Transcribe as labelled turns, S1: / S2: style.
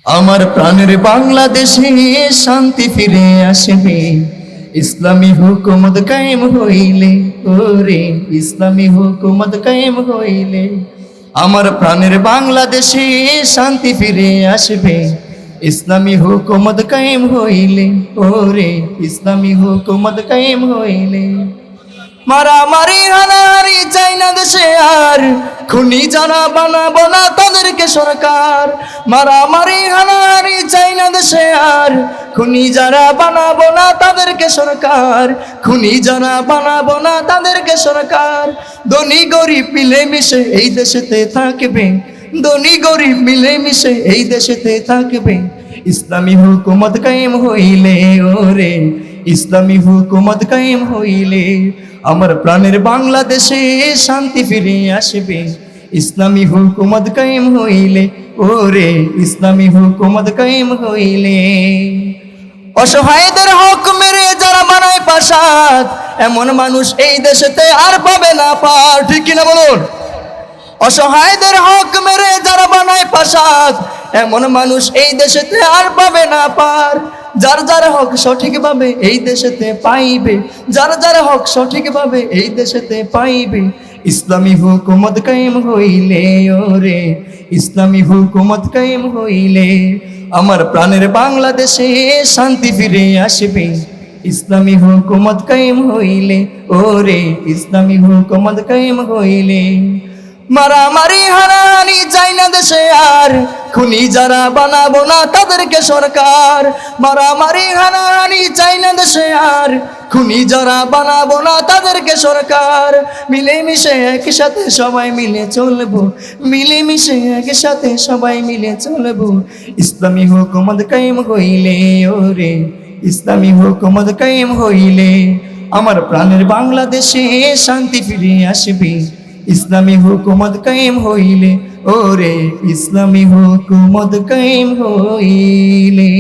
S1: আমার প্রাণের বাংলাদেশে শান্তি ফিরে আসবে ইসলামী হুকুমত কায়েম হইলে। ওরে ইসলামী হুকুমত কায়েম হইলে আমার প্রাণের বাংলাদেশে শান্তি ফিরে আসবে ইসলামী হুকুমত কায়েম হইলে। ওরে ইসলামী হুকুমত কায়েম হইলে মারামারি হানাহারি চাই না দেশে আর, খুনি যারা বানাবো না তাদেরকে সরকার। মারামারি হানাহারি চাই না দেশে আর, খুনি যারা বানাবো না তাদেরকে সরকার। খুনি যারা বানাবো না তাদেরকে সরকার। ধনী গরিব মিলেমিশে এই দেশেতে থাকবে, ধনী গরিব মিলেমিশে এই দেশেতে থাকবে ইসলামী হুকুমত কায়েম হইলে। ওরে ইসলামী হুকুমত কায়েম হইলে আমার প্রাণের বাংলাদেশে শান্তি ফিরে আসবে ইসলামী হুকুমত কায়েম হইলে। ওরে ইসলামী হুকুমত কায়েম হইলে অসহায়দের হক মেরে যারা বানায় প্রাসাদ, এমন মানুষ এই দেশেতে আর পাবে না পার। ঠিক কিনা বলুন? অসহায়দের হক মেরে যারা বানায় প্রাসাদ, এমন মানুষ এই দেশেতে আর পাবে না পার। যার যার হক সঠিকভাবে এই দেশেতে পাইবে, যার যার হক সঠিকভাবে এই দেশেতে পাইবে ইসলামী হুকুমত কায়েম হইলে। ওরে ইসলামী হুকুমত কায়েম হইলে আমার প্রাণের বাংলাদেশে শান্তি ফিরে আসবে ইসলামী হুকুমত কায়েম হইলে। ওরে ইসলামী হুকুমত কায়েম হইলে মারামারি হানাহানি চাই না দেশে আর, খুনি যারা বানাবো না তাদেরকে সরকার। মারামারি হানাহানি চাই না দেশে আর, খুনি যারা বানাবো না তাদেরকে সরকার। মিলেমিশে একসাথে সবাই মিলে চলবো, মিলেমিশে একসাথে সবাই মিলে চলবো ইসলামী হুকুমত কায়েম হইলে। ওরে ইসলামী হুকুমত কায়েম হইলে আমার প্রাণের বাংলাদেশে শান্তি ফিরে আসবে ইসলামী হুকুমত কায়েম হইলে। ওরে ইসলামী হুকুমত কায়েম হইলে।